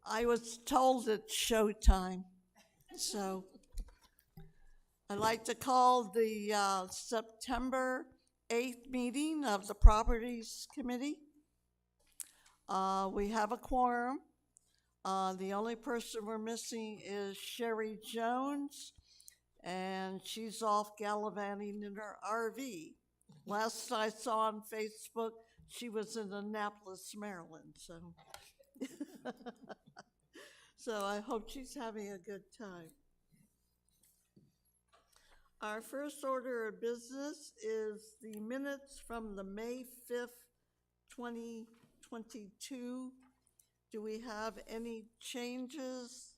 I was told it's showtime, so I'd like to call the September 8th meeting of the Properties Committee. We have a quorum. The only person we're missing is Sherry Jones, and she's off gallivanting in her RV. Last I saw on Facebook, she was in Annapolis, Maryland, so. So I hope she's having a good time. Our first order of business is the minutes from the May 5th, 2022. Do we have any changes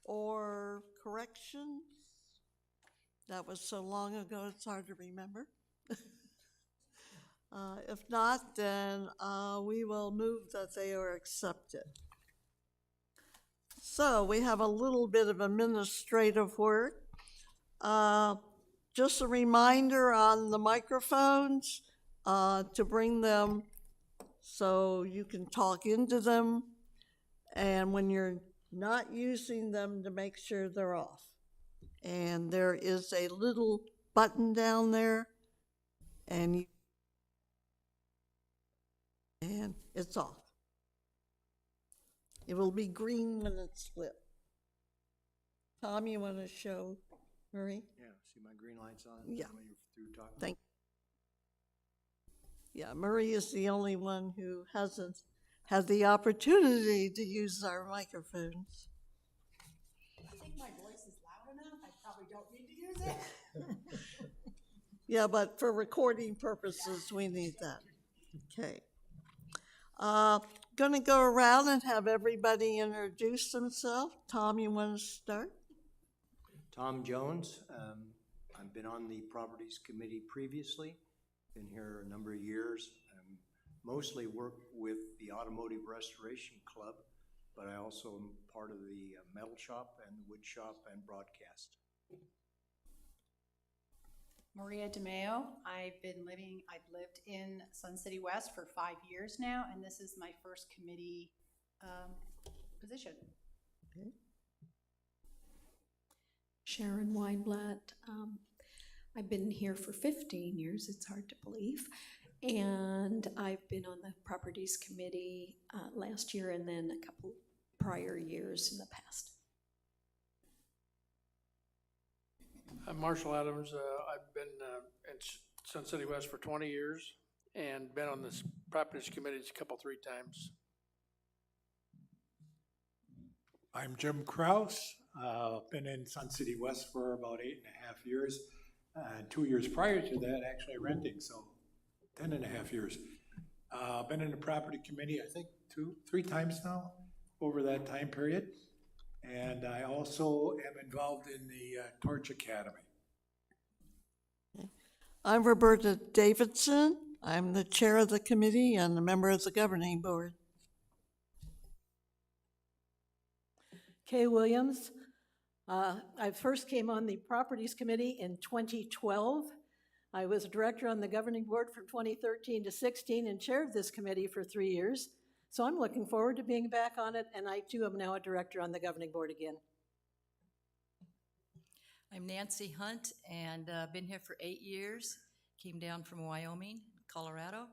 or corrections? That was so long ago, it's hard to remember. If not, then we will move that they are accepted. So we have a little bit of administrative work. Just a reminder on the microphones to bring them so you can talk into them, and when you're not using them, to make sure they're off. And there is a little button down there, and it's off. It will be green when it's lit. Tom, you want to show Marie? Yeah, see my green lights on? Yeah. When you're through talking? Thank you. Yeah, Marie is the only one who hasn't had the opportunity to use our microphones. I think my voice is loud enough. I probably don't need to use it. Yeah, but for recording purposes, we need that. Okay. Gonna go around and have everybody introduce themselves. Tom, you want to start? Tom Jones. I've been on the Properties Committee previously, been here a number of years. Mostly work with the Automotive Restoration Club, but I also am part of the metal shop and the wood shop and broadcast. Maria DeMeo. I've lived in Sun City West for 5 years now, and this is my first committee position. Okay. Sharon Weinblatt. I've been here for 15 years, it's hard to believe. And I've been on the Properties Committee last year and then a couple prior years in the past. I'm Marshall Adams. I've been in Sun City West for 20 years and been on this Properties Committee three times. I'm Jim Kraus. Been in Sun City West for about 8.5 years. 2 years prior to that, actually renting, so 10.5 years. Been in the Property Committee, I think, 3 times now over that time period. And I also am involved in the Torch Academy. I'm Roberta Davidson. I'm the chair of the committee and a member of the governing board. Kay Williams. I first came on the Properties Committee in 2012. I was a director on the governing board from 2013 to 16 and chair of this committee for 3 years. So I'm looking forward to being back on it, and I too am now a director on the governing board again. I'm Nancy Hunt, and been here for 8 years. Came down from Wyoming, Colorado,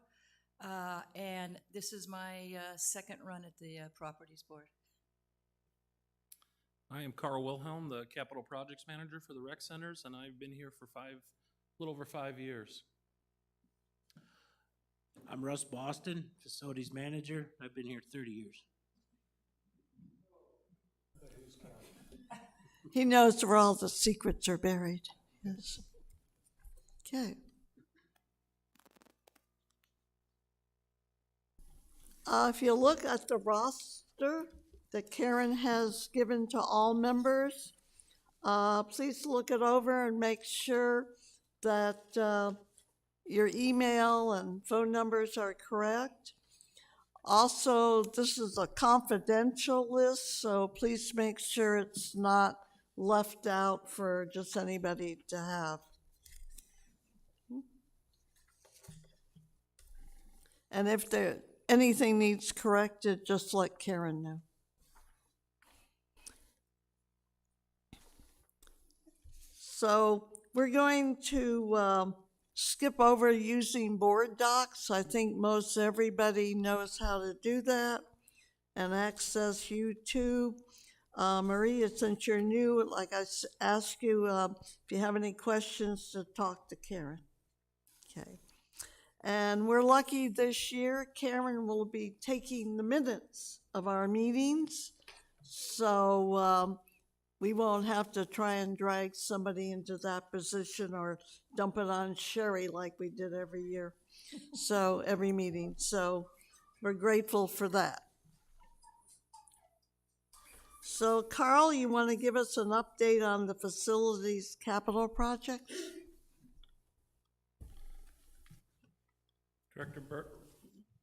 and this is my second run at the Properties Board. I am Carl Wilhelm, the Capital Projects Manager for the Rec Centers, and I've been here for a little over 5 years. I'm Russ Boston, Facilities Manager. I've been here 30 years. He knows where all the secrets are buried. Yes. Okay. If you look at the roster that Karen has given to all members, please look it over and make sure that your email and phone numbers are correct. Also, this is a confidential list, so please make sure it's not left out for just anybody to have. And if anything needs corrected, just let Karen know. So we're going to skip over using board docs. I think most everybody knows how to do that and access YouTube. Maria, since you're new, like I asked you, if you have any questions, to talk to Karen. Okay. And we're lucky this year, Karen will be taking the minutes of our meetings. So we won't have to try and drag somebody into that position or dump it on Sherry like we did every year. So every meeting. So we're grateful for that. So Carl, you want to give us an update on the facilities capital project? Director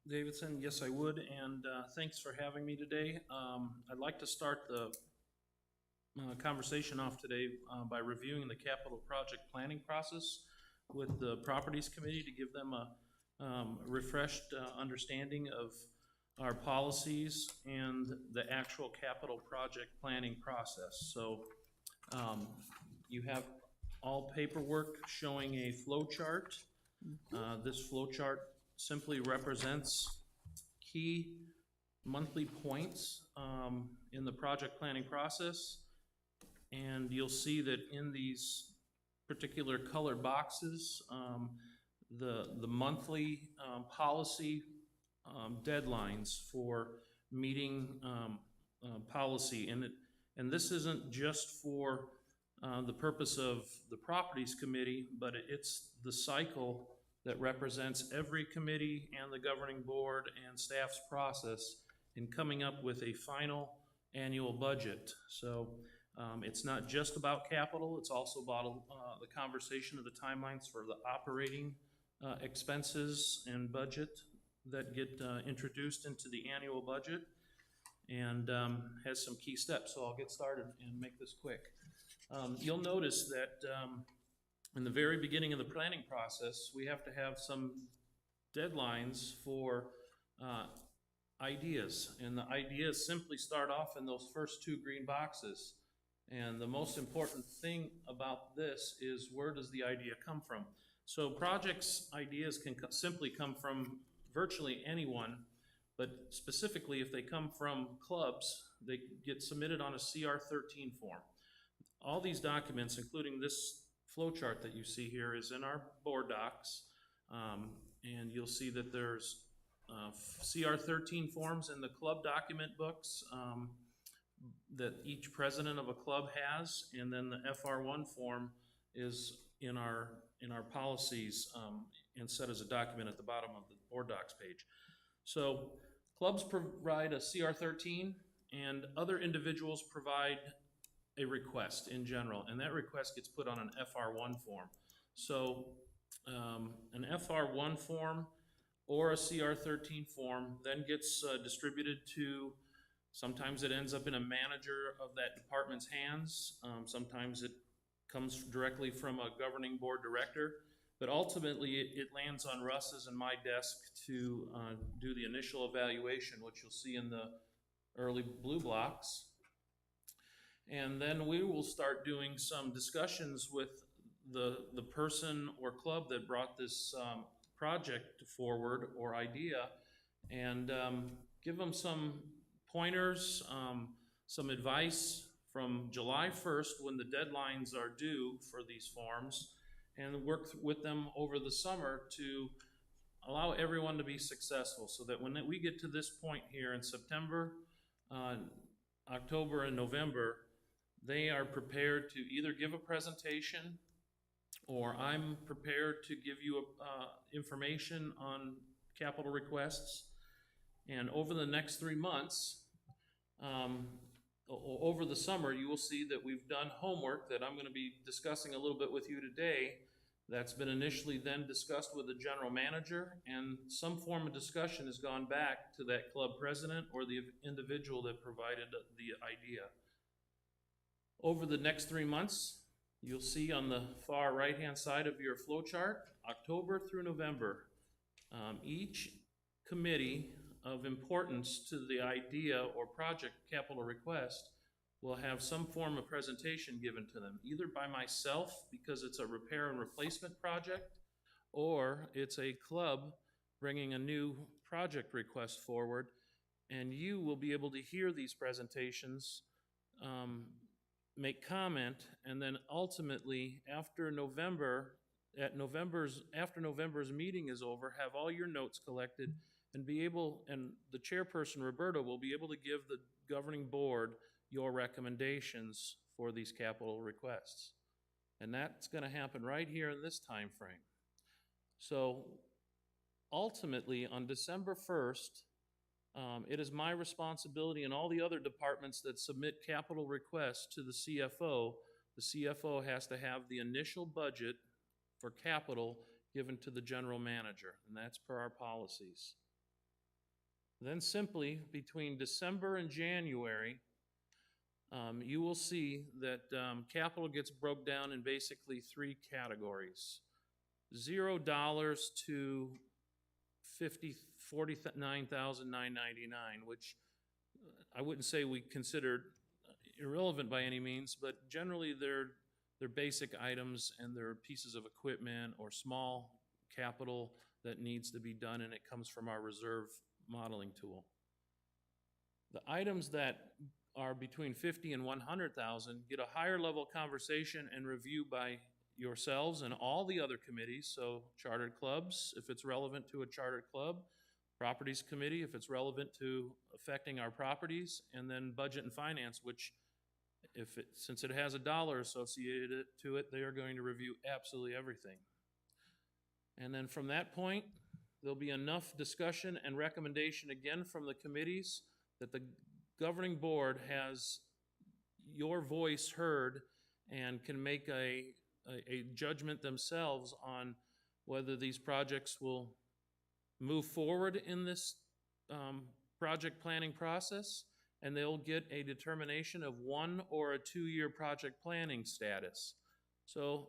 Davidson, yes, I would, and thanks for having me today. I'd like to start the conversation off today by reviewing the capital project planning process with the Properties Committee to give them a refreshed understanding of our policies and the actual capital project planning process. So you have all paperwork showing a flow chart. This flow chart simply represents key monthly points in the project planning process. And you'll see that in these particular colored boxes, the monthly policy deadlines for meeting policy. And this isn't just for the purpose of the Properties Committee, but it's the cycle that represents every committee and the governing board and staff's process in coming up with a final annual budget. So it's not just about capital, it's also about the conversation of the timelines for the operating expenses and budget that get introduced into the annual budget, and has some key steps. So I'll get started and make this quick. You'll notice that in the very beginning of the planning process, we have to have some deadlines for ideas, and the ideas simply start off in those first two green boxes. And the most important thing about this is, where does the idea come from? So projects ideas can simply come from virtually anyone, but specifically if they come from clubs, they get submitted on a CR13 form. All these documents, including this flow chart that you see here, is in our board docs, and you'll see that there's CR13 forms in the club document books that each president of a club has, and then the FR1 form is in our policies and set as a document at the bottom of the board docs page. So clubs provide a CR13, and other individuals provide a request in general, and that request gets put on an FR1 form. So an FR1 form or a CR13 form then gets distributed to, sometimes it ends up in a manager of that department's hands, sometimes it comes directly from a governing board director, but ultimately it lands on Russ's and my desk to do the initial evaluation, which you'll see in the early blue blocks. And then we will start doing some discussions with the person or club that brought this project forward or idea, and give them some pointers, some advice from July 1st, when the deadlines are due for these forms, and work with them over the summer to allow everyone to be successful, so that when we get to this point here in September, October, and November, they are prepared to either give a presentation, or I'm prepared to give you information on capital requests. And over the next 3 months, over the summer, you will see that we've done homework that I'm going to be discussing a little bit with you today, that's been initially then discussed with the general manager, and some form of discussion has gone back to that club president or the individual that provided the idea. Over the next 3 months, you'll see on the far right-hand side of your flow chart, October through November, each committee of importance to the idea or project capital request will have some form of presentation given to them, either by myself, because it's a repair and replacement project, or it's a club bringing a new project request forward, and you will be able to hear these presentations, make comment, and then ultimately, after November's meeting is over, have all your notes collected and and the chairperson, Roberta, will be able to give the governing board your recommendations for these capital requests. And that's gonna happen right here in this time frame. So ultimately, on December 1st, it is my responsibility and all the other departments that submit capital requests to the CFO. The CFO has to have the initial budget for capital given to the general manager, and that's per our policies. Then simply, between December and January, you will see that capital gets broke down in basically three categories. $0 to $49,999, which I wouldn't say we considered irrelevant by any means, but generally they're basic items and they're pieces of equipment or small capital that needs to be done, and it comes from our reserve modeling tool. The items that are between 50 and 100,000 get a higher level conversation and review by yourselves and all the other committees, so chartered clubs, if it's relevant to a chartered club, properties committee, if it's relevant to affecting our properties, and then budget and finance, which since it has a dollar associated to it, they are going to review absolutely everything. And then from that point, there'll be enough discussion and recommendation again from the committees that the governing board has your voice heard and can make a judgment themselves on whether these projects will move forward in this project planning process, and they'll get a determination of 1 or a 2-year project planning status. So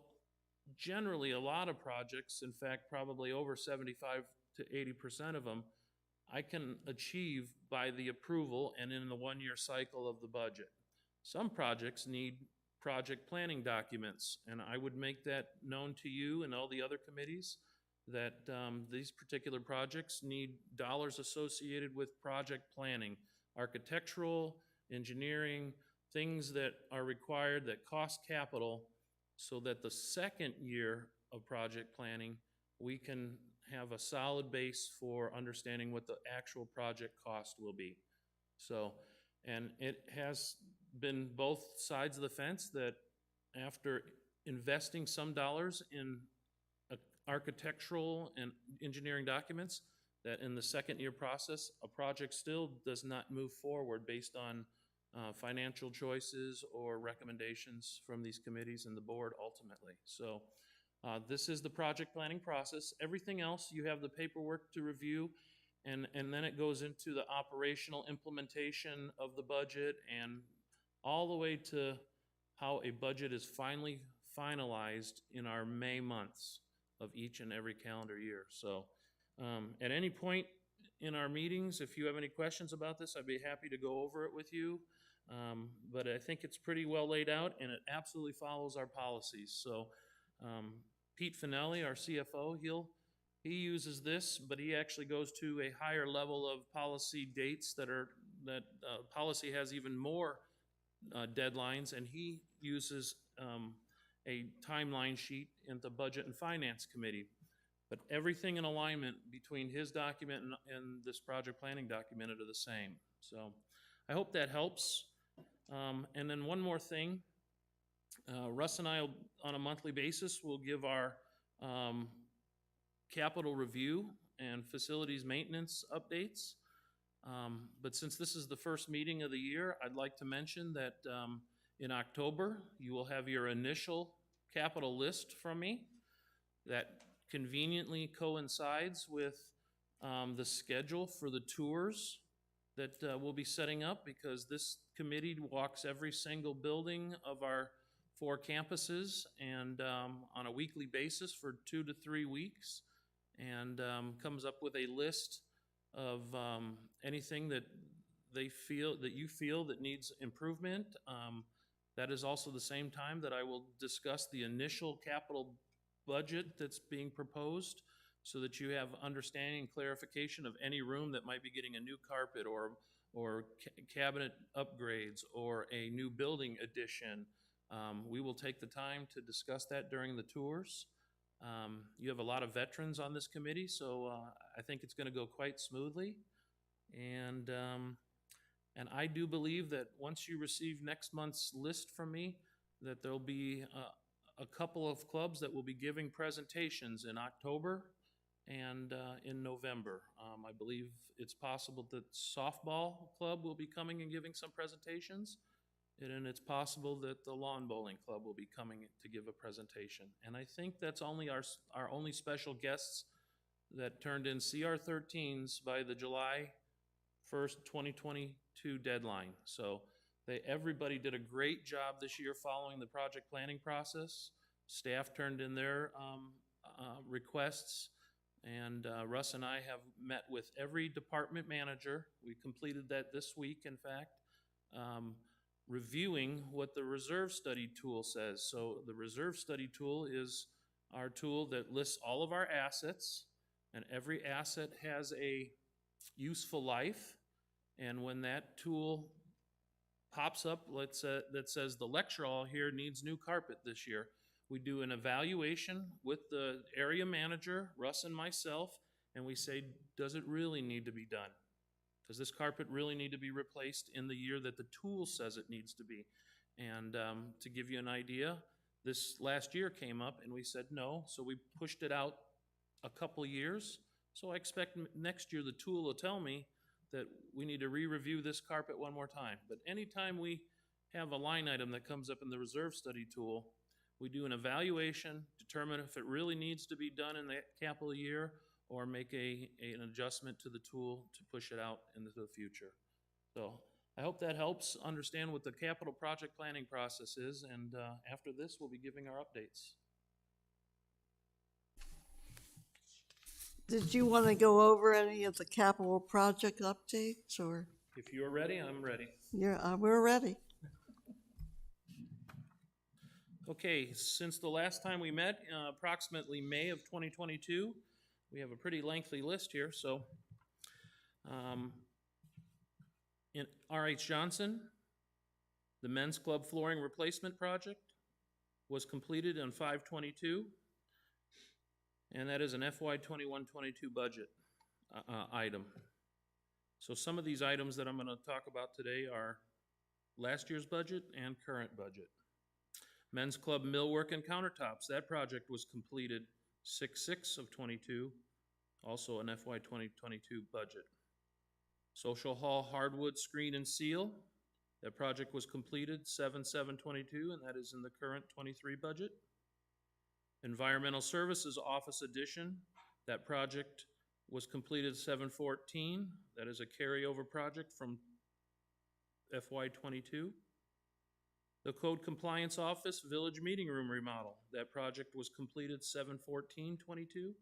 generally, a lot of projects, in fact, probably over 75 to 80% of them, I can achieve by the approval and in the 1-year cycle of the budget. Some projects need project planning documents, and I would make that known to you and all the other committees that these particular projects need dollars associated with project planning, architectural, engineering, things that are required that cost capital, so that the second year of project planning, we can have a solid base for understanding what the actual project cost will be. So, and it has been both sides of the fence that after investing some dollars in architectural and engineering documents, that in the second year process, a project still does not move forward based on financial choices or recommendations from these committees and the board ultimately. So this is the project planning process. Everything else, you have the paperwork to review, and then it goes into the operational implementation of the budget and all the way to how a budget is finally finalized in our May months of each and every calendar year. So at any point in our meetings, if you have any questions about this, I'd be happy to go over it with you. But I think it's pretty well laid out, and it absolutely follows our policies. So Pete Finelli, our CFO, he uses this, but he actually goes to a higher level of policy dates that policy has even more deadlines, and he uses a timeline sheet in the Budget and Finance Committee. But everything in alignment between his document and this project planning document are the same. So I hope that helps. And then one more thing, Russ and I, on a monthly basis, will give our capital review and facilities maintenance updates. But since this is the first meeting of the year, I'd like to mention that in October, you will have your initial capital list from me that conveniently coincides with the schedule for the tours that we'll be setting up, because this committee walks every single building of our 4 campuses and on a weekly basis for 2 to 3 weeks, and comes up with a list of anything that you feel that needs improvement. That is also the same time that I will discuss the initial capital budget that's being proposed, so that you have understanding and clarification of any room that might be getting a new carpet or cabinet upgrades or a new building addition. We will take the time to discuss that during the tours. You have a lot of veterans on this committee, so I think it's going to go quite smoothly. And I do believe that once you receive next month's list from me, that there'll be a couple of clubs that will be giving presentations in October and in November. I believe it's possible that softball club will be coming and giving some presentations. And it's possible that the lawn bowling club will be coming to give a presentation. And I think that's only our only special guests that turned in CR13s by the July 1st, 2022 deadline. So everybody did a great job this year following the project planning process. Staff turned in their requests, and Russ and I have met with every department manager. We completed that this week, in fact. Reviewing what the reserve study tool says. So the reserve study tool is our tool that lists all of our assets, and every asset has a useful life. And when that tool pops up, that says the lecture hall here needs new carpet this year, we do an evaluation with the area manager, Russ and myself, and we say, does it really need to be done? Does this carpet really need to be replaced in the year that the tool says it needs to be? And to give you an idea, this last year came up and we said no, so we pushed it out a couple years. So I expect next year the tool will tell me that we need to re-review this carpet one more time. But anytime we have a line item that comes up in the reserve study tool, we do an evaluation, determine if it really needs to be done in that capital year, or make an adjustment to the tool to push it out into the future. So I hope that helps understand what the capital project planning process is, and after this, we'll be giving our updates. Did you want to go over any of the capital project updates, or? If you're ready, I'm ready. Yeah, we're ready. Okay, since the last time we met, approximately May of 2022, we have a pretty lengthy list here. So in R.H. Johnson, the men's club flooring replacement project was completed on 5/22, and that is an FY 21-22 budget item. So some of these items that I'm going to talk about today are last year's budget and current budget. Men's club millwork and countertops, that project was completed 6/6 of 22, also an FY 2022 budget. Social hall hardwood screen and seal, that project was completed 7/7/22, and that is in the current 23 budget. Environmental services office addition, that project was completed 7/14, that is a carryover project from FY 22. The Code Compliance Office Village Meeting Room Remodel, that project was completed 7/14/22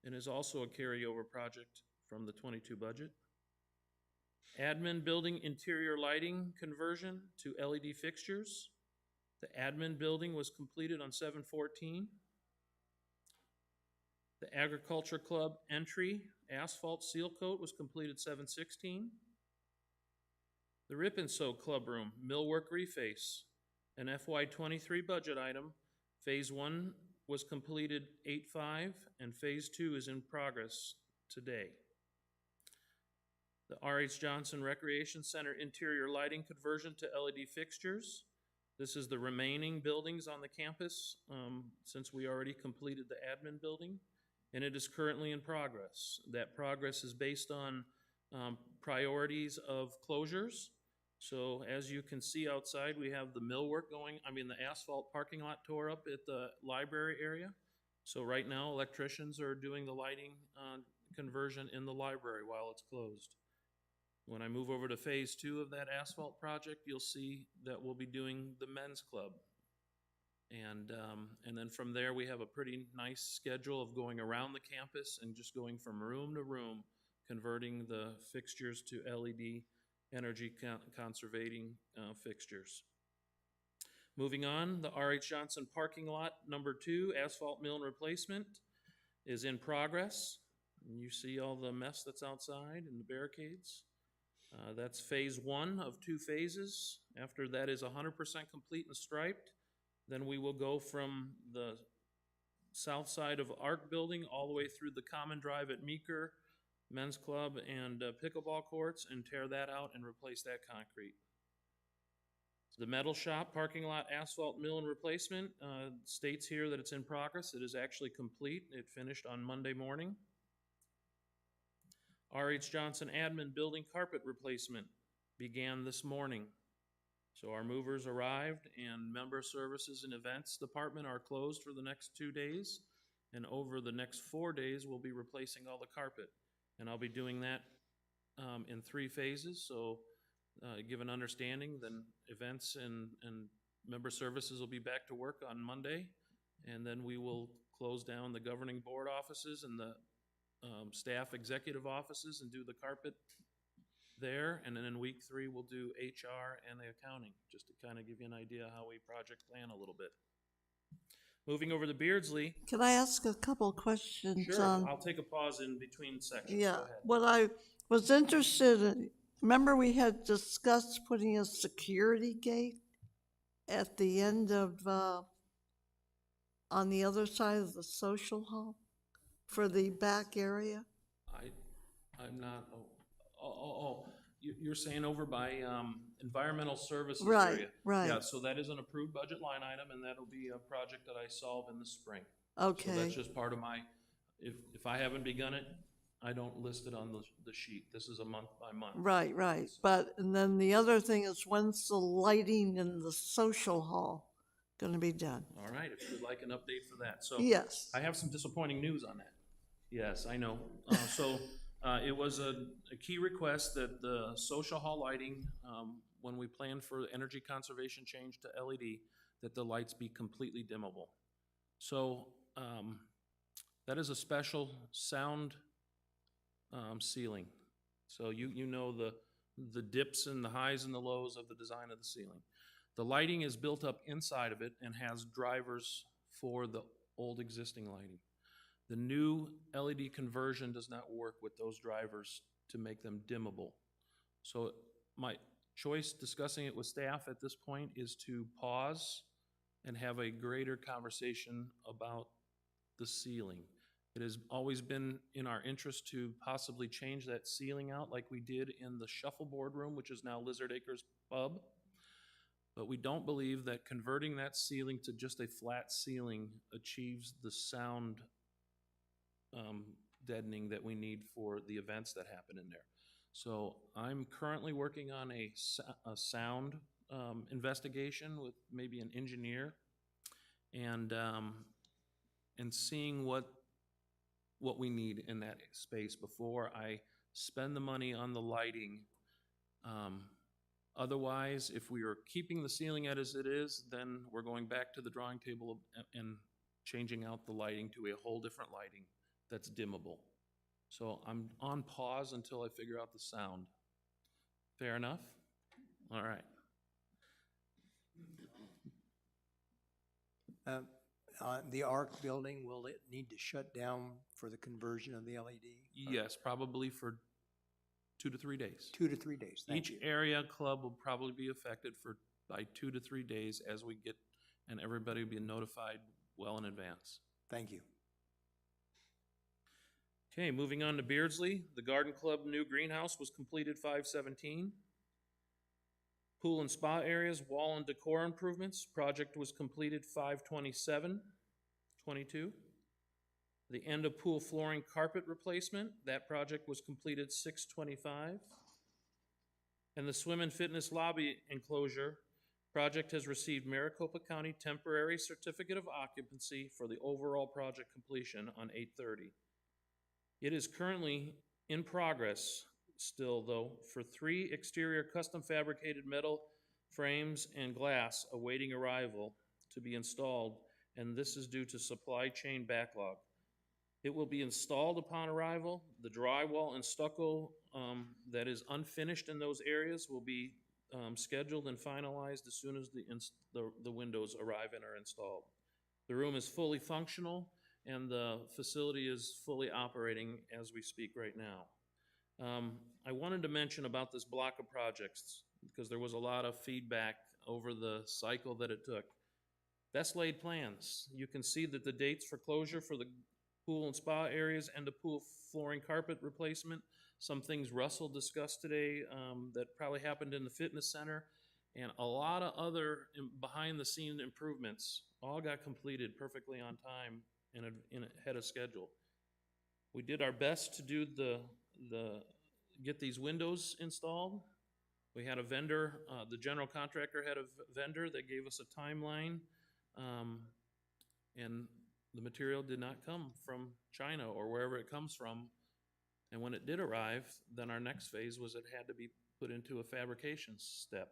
and is also a carryover project from the 22 budget. Admin building interior lighting conversion to LED fixtures. The admin building was completed on 7/14. The Agriculture Club entry asphalt seal coat was completed 7/16. The Rip and Sew Club Room millwork reface, an FY 23 budget item. Phase 1 was completed 8/5, and Phase 2 is in progress today. The R.H. Johnson Recreation Center interior lighting conversion to LED fixtures. This is the remaining buildings on the campus since we already completed the admin building, and it is currently in progress. That progress is based on priorities of closures. So as you can see outside, we have the millwork going, the asphalt parking lot tore up at the library area. So right now, electricians are doing the lighting conversion in the library while it's closed. When I move over to Phase 2 of that asphalt project, you'll see that we'll be doing the men's club. And then from there, we have a pretty nice schedule of going around the campus and just going from room to room, converting the fixtures to LED energy conservating fixtures. Moving on, the R.H. Johnson parking lot number 2, asphalt mill and replacement, is in progress. And you see all the mess that's outside and the barricades. That's phase 1 of 2 phases. After that is 100% complete and striped, then we will go from the south side of Arc Building all the way through the common drive at Meeker, Men's Club, and pickleball courts, and tear that out and replace that concrete. The metal shop parking lot asphalt mill and replacement states here that it's in progress. It is actually complete. It finished on Monday morning. R.H. Johnson admin building carpet replacement began this morning. So our movers arrived, and member services and events department are closed for the next 2 days. And over the next 4 days, we'll be replacing all the carpet. And I'll be doing that in 3 phases. So give an understanding, then events and member services will be back to work on Monday. And then we will close down the governing board offices and the staff executive offices and do the carpet there. And then in week 3, we'll do HR and the accounting, just to kind of give you an idea how we project plan a little bit. Moving over to Beardsley. Can I ask a couple questions? Sure, I'll take a pause in between sections. Yeah, Go ahead. what I was interested in, remember we had discussed putting a security gate at the end of, on the other side of the social hall for the back area? I'm not, you're saying over by environmental services Right, area? right. Yeah, so that is an approved budget line item, and that'll be a project that I solve in the spring. Okay. So that's just part of my, if I haven't begun it, I don't list it on the sheet. This is a month by month. Right, right. But, and then the other thing is, when's the lighting in the social hall gonna be done? All right, if you'd like an update for that. So Yes. I have some disappointing news on that. Yes, I know. It was a key request that the social hall lighting, when we plan for energy conservation change to LED, that the lights be completely dimmable. So that is a special sound ceiling. So you know the dips and the highs and the lows of the design of the ceiling. The lighting is built up inside of it and has drivers for the old existing lighting. The new LED conversion does not work with those drivers to make them dimmable. So my choice discussing it with staff at this point is to pause and have a greater conversation about the ceiling. It has always been in our interest to possibly change that ceiling out like we did in the shuffleboard room, which is now Lizard Acres Pub. But we don't believe that converting that ceiling to just a flat ceiling achieves the sound deadening that we need for the events that happen in there. So I'm currently working on a sound investigation with maybe an engineer, and seeing what we need in that space before I spend the money on the lighting. Otherwise, if we are keeping the ceiling as it is, then we're going back to the drawing table and changing out the lighting to a whole different lighting that's dimmable. So I'm on pause until I figure out the sound. Fair enough? All right. The ARC building, will it need to shut down for the conversion of the LED? Yes, probably for 2 to 3 days. 2 to 3 days, thank you. Each area club will probably be affected by 2 to 3 days as we get, and everybody will be notified well in advance. Thank you. Okay, moving on to Beardsley. The Garden Club new greenhouse was completed 5/17. Pool and spa areas, wall and decor improvements. Project was completed 5/27/22. The end of pool flooring carpet replacement. That project was completed 6/25. And the swim and fitness lobby enclosure project has received Maricopa County temporary certificate of occupancy for the overall project completion on 8/30. It is currently in progress still, though, for 3 exterior custom fabricated metal frames and glass awaiting arrival to be installed, and this is due to supply chain backlog. It will be installed upon arrival. The drywall and stucco that is unfinished in those areas will be scheduled and finalized as soon as the windows arrive and are installed. The room is fully functional, and the facility is fully operating as we speak right now. I wanted to mention about this block of projects because there was a lot of feedback over the cycle that it took. Best laid plans. You can see that the dates for closure for the pool and spa areas and the pool flooring carpet replacement, some things Russell discussed today that probably happened in the fitness center, and a lot of other behind-the-scene improvements all got completed perfectly on time and ahead of schedule. We did our best to do get these windows installed. We had a vendor, the general contractor had a vendor that gave us a timeline, and the material did not come from China or wherever it comes from. And when it did arrive, then our next phase was it had to be put into a fabrication step.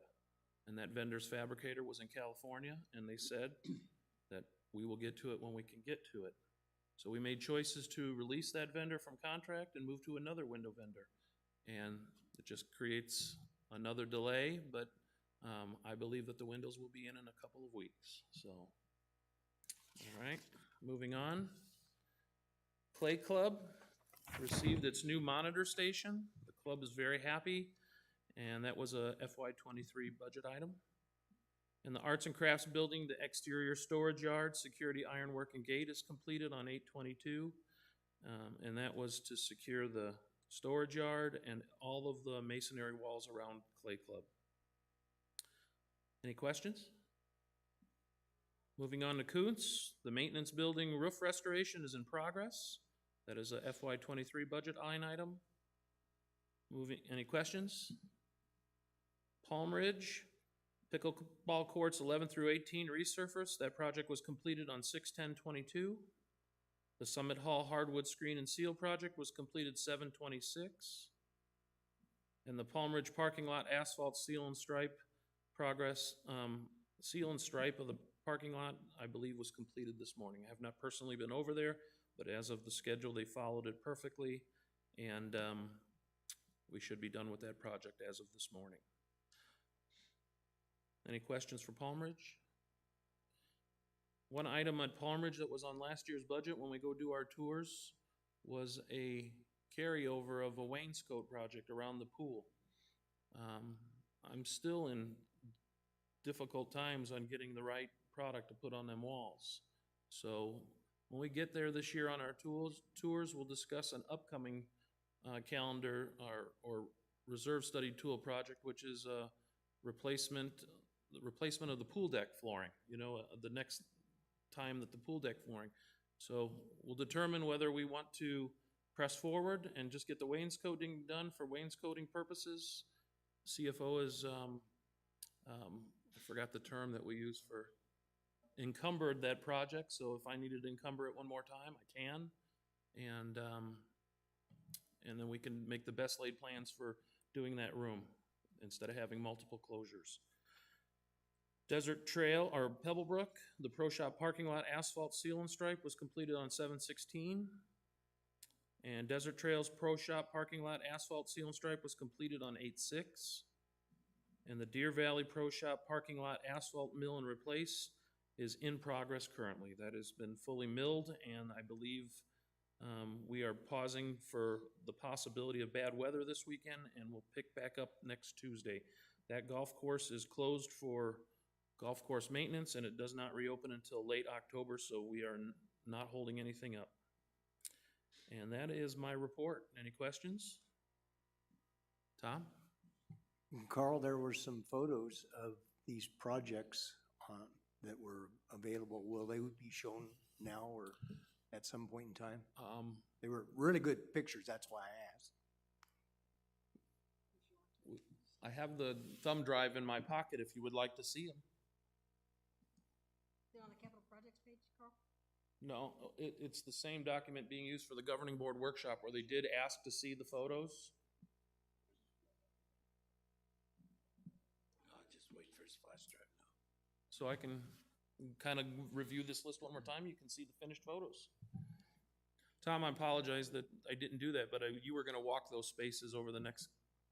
And that vendor's fabricator was in California, and they said that we will get to it when we can get to it. So we made choices to release that vendor from contract and move to another window vendor. And it just creates another delay, but I believe that the windows will be in a couple of weeks. So, all right, moving on. Clay Club received its new monitor station. The club is very happy, and that was a FY23 budget item. In the Arts and Crafts Building, the exterior storage yard, security ironwork and gate is completed on 8/22, and that was to secure the storage yard and all of the masonry walls around Clay Club. Any questions? Moving on to Koontz, the maintenance building roof restoration is in progress. That is a FY23 budget line item. Any questions? Palm Ridge, pickleball courts 11 through 18 resurfaced. That project was completed on 6/10/22. The Summit Hall hardwood screen and seal project was completed 7/26. And the Palm Ridge parking lot asphalt seal and stripe progress, seal and stripe of the parking lot, I believe, was completed this morning. I have not personally been over there, but as of the schedule, they followed it perfectly, and we should be done with that project as of this morning. Any questions for Palm Ridge? One item at Palm Ridge that was on last year's budget when we go do our tours was a carryover of a wainscot project around the pool. I'm still in difficult times on getting the right product to put on them walls. So when we get there this year on our tours, we'll discuss an upcoming calendar or reserve study tool project, which is a replacement of the pool deck flooring, the next time that the pool deck flooring. So we'll determine whether we want to press forward and just get the wainscoting done for wainscoting purposes. CFO is, I forgot the term that we use for encumbered that project, so if I needed to encumber it one more time, I can. And then we can make the best laid plans for doing that room instead of having multiple closures. Desert Trail, or Pebblebrook, the Pro Shop parking lot asphalt seal and stripe was completed on 7/16. And Desert Trail's Pro Shop parking lot asphalt seal and stripe was completed on 8/6. And the Deer Valley Pro Shop parking lot asphalt mill and replace is in progress currently. That has been fully milled, and I believe we are pausing for the possibility of bad weather this weekend, and we'll pick back up next Tuesday. That golf course is closed for golf course maintenance, and it does not reopen until late October, so we are not holding anything up. And that is my report. Any questions? Tom? Carl, there were some photos of these projects that were available. Will they be shown now or at some point in time? They were really good pictures, that's why I asked. I have the thumb drive in my pocket if you would like to see them. They're on the capital projects page, Carl? No, it's the same document being used for the governing board workshop where they did ask to see the photos. I'll just wait for his flash drive now. So I can kind of review this list one more time. You can see the finished photos. Tom, I apologize that I didn't do that, but you were gonna walk those spaces over the next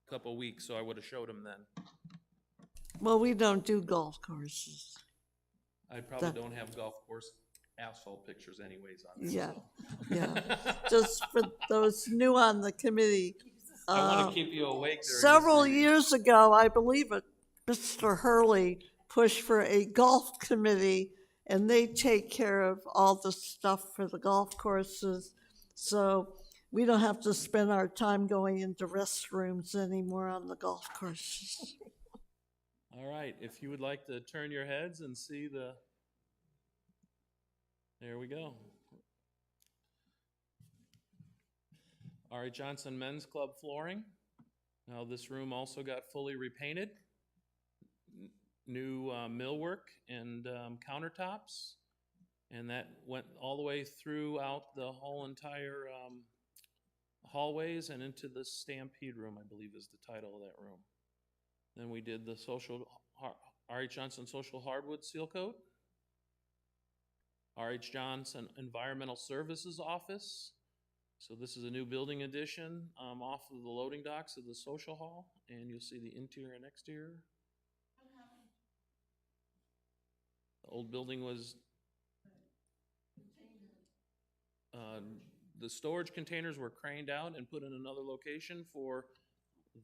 couple of weeks, so I would've showed them then. Well, we don't do golf courses. I probably That- don't have golf course asphalt pictures anyways on this, Yeah, so. yeah. Just for those new on the committee. I wanna uh, keep you awake during this Several meeting. years ago, I believe it, Mr. Hurley pushed for a golf committee, and they take care of all the stuff for the golf courses. So we don't have to spend our time going into restrooms anymore on the golf courses. All right, if you would like to turn your heads and see there we go. All right, Johnson Men's Club flooring. Now, this room also got fully repainted. New millwork and countertops. And that went all the way throughout the whole entire hallways and into the Stampede Room, I believe is the title of that room. Then we did the R.H. Johnson Social Hardwood Seal Coat. R.H. Johnson Environmental Services Office. So this is a new building addition off of the loading docks of the social hall, and you'll see the interior and exterior. The old building was, the storage containers were craned out and put in another location for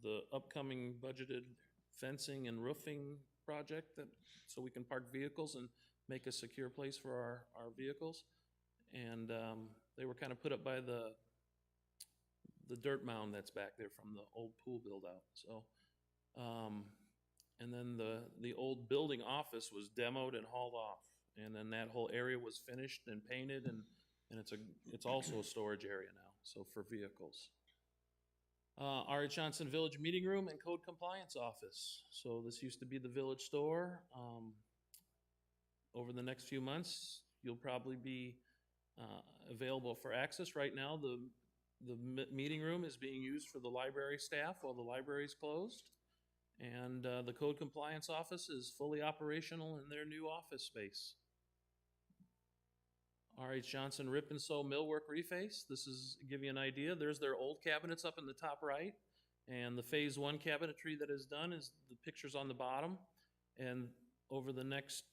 the upcoming budgeted fencing and roofing project, so we can park vehicles and make a secure place for our vehicles. And they were kind of put up by the dirt mound that's back there from the old pool build out. So, and then the old building office was demoed and hauled off. And then that whole area was finished and painted, and it's also a storage area now, so for vehicles. R.H. Johnson Village Meeting Room and Code Compliance Office. So this used to be the village store. Over the next few months, you'll probably be available for access. Right now, the meeting room is being used for the library staff while the library is closed. And the Code Compliance Office is fully operational in their new office space. R.H. Johnson Rip and Sew Millwork Reface. This is, give you an idea, there's their old cabinets up in the top right. And the phase 1 cabinetry that is done is the pictures on the bottom. And over the next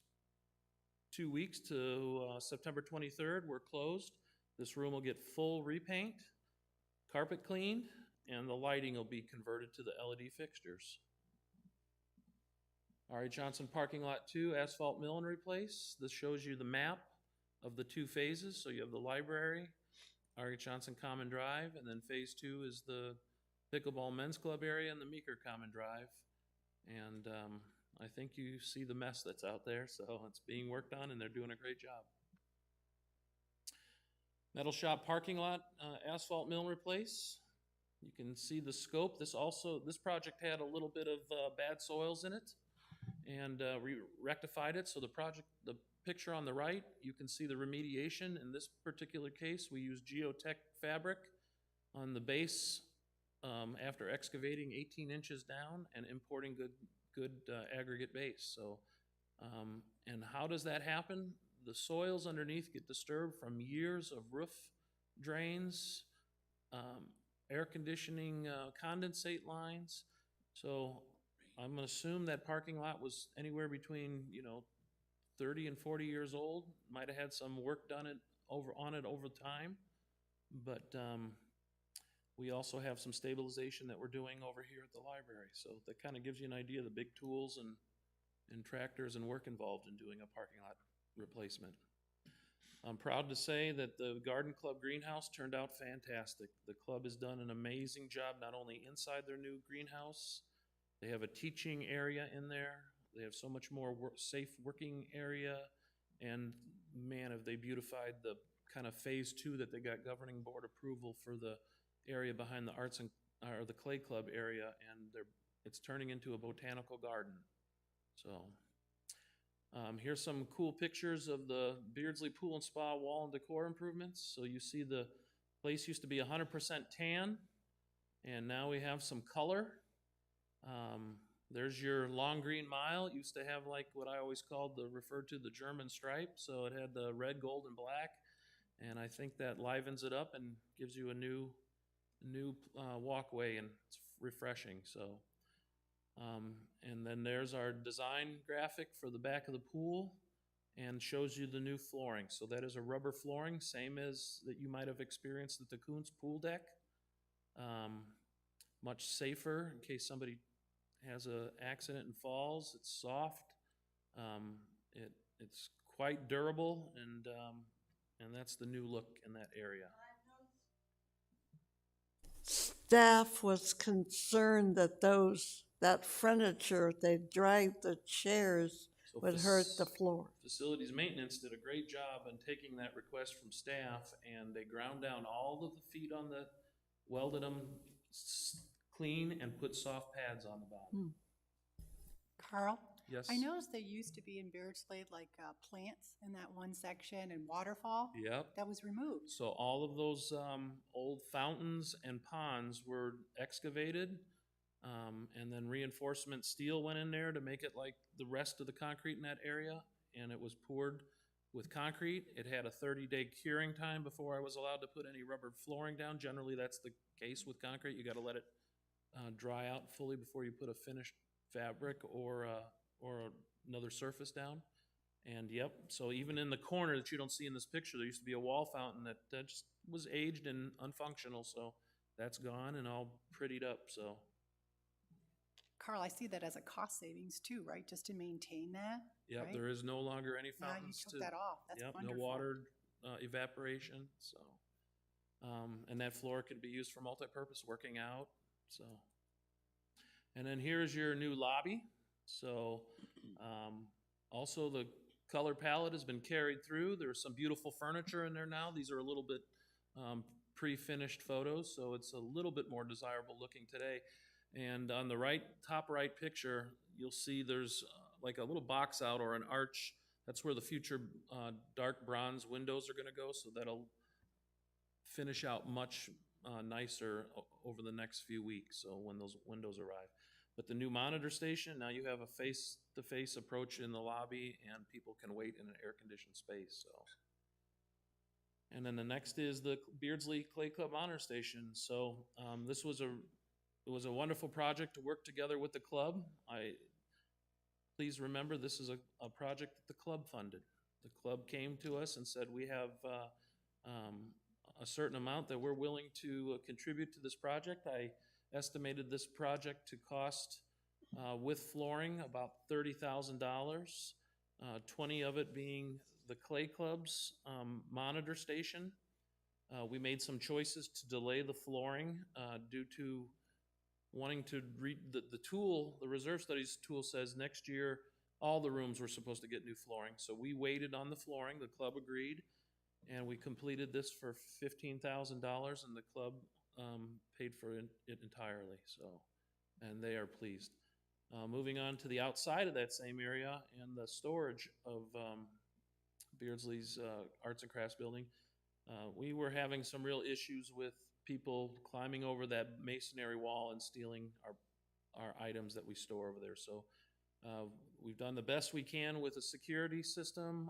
2 weeks to September 23rd, we're closed. This room will get full repaint, carpet cleaned, and the lighting will be converted to the LED fixtures. R.H. Johnson Parking Lot 2, asphalt mill and replace. This shows you the map of the 2 phases. So you have the library, R.H. Johnson Common Drive, and then phase 2 is the pickleball men's club area and the Meeker Common Drive. And I think you see the mess that's out there, so it's being worked on and they're doing a great job. Metal Shop Parking Lot, asphalt mill and replace. You can see the scope. This project had a little bit of bad soils in it, and we rectified it. So the picture on the right, you can see the remediation. In this particular case, we used geotech fabric on the base after excavating 18 inches down and importing good aggregate base. So, and how does that happen? The soils underneath get disturbed from years of roof drains, air conditioning condensate lines. So I'm gonna assume that parking lot was anywhere between 30 and 40 years old. Might have had some work done on it over time, but we also have some stabilization that we're doing over here at the library. So that kind of gives you an idea of the big tools and tractors and work involved in doing a parking lot replacement. I'm proud to say that the Garden Club greenhouse turned out fantastic. The club has done an amazing job, not only inside their new greenhouse, they have a teaching area in there. They have so much more safe working area, and man, have they beautified the kind of phase 2 that they got governing board approval for the area behind the the Clay Club area, and it's turning into a botanical garden. So here's some cool pictures of the Beardsley Pool and Spa wall and decor improvements. So you see the place used to be 100% tan, and now we have some color. There's your long green mile. It used to have like what I always referred to the German stripe. So it had the red, gold, and black. And I think that livens it up and gives you a new walkway, and it's refreshing, so. And then there's our design graphic for the back of the pool and shows you the new flooring. So that is a rubber flooring, same as that you might have experienced at the Coons pool deck. Much safer in case somebody has an accident and falls. It's soft. It's quite durable, and that's the new look in that area. Staff was concerned that that furniture, they dragged the chairs, So would hurt the floor. Facilities maintenance did a great job in taking that request from staff, and they ground down all of the feet on the, welded them clean, and put soft pads on the bottom. Carl? Yes? I noticed there used to be in Beardsley like plants in that one section and waterfall. Yep. That was removed. So all of those old fountains and ponds were excavated, and then reinforcement steel went in there to make it like the rest of the concrete in that area, and it was poured with concrete. It had a 30-day curing time before I was allowed to put any rubber flooring down. Generally, that's the case with concrete. You got to let it dry out fully before you put a finished fabric or another surface down. And yep, so even in the corner that you don't see in this picture, there used to be a wall fountain that just was aged and unfunctional, so that's gone and all prettied up, so. Carl, I see that as a cost savings too, right? Just to maintain that? Yep, right? there is no longer any Now you fountains took that off. That's yep, wonderful. no water evaporation, so. And that floor can be used for multi-purpose working out, so. And then here's your new lobby. So also the color palette has been carried through. There's some beautiful furniture in there now. These are a little bit pre-finished photos, so it's a little bit more desirable looking today. And on the top right picture, you'll see there's like a little box out or an arch. That's where the future dark bronze windows are going to go, so that'll finish out much nicer over the next few weeks, so when those windows arrive. But the new monitor station, now you have a face-to-face approach in the lobby, and people can wait in an air-conditioned space, so. And then the next is the Beardsley Clay Club Honor Station. So this was a wonderful project to work together with the club. Please remember, this is a project that the club funded. The club came to us and said, we have a certain amount that we're willing to contribute to this project. I estimated this project to cost, with flooring, about $30,000, 20 of it being the Clay Club's monitor station. We made some choices to delay the flooring due to wanting to read the tool. The reserve studies tool says next year all the rooms were supposed to get new flooring. So we waited on the flooring. The club agreed, and we completed this for $15,000, and the club paid for it entirely, so, and they are pleased. Moving on to the outside of that same area and the storage of Beardsley's Arts and Crafts building, we were having some real issues with people climbing over that masonry wall and stealing our items that we store over there. So we've done the best we can with a security system.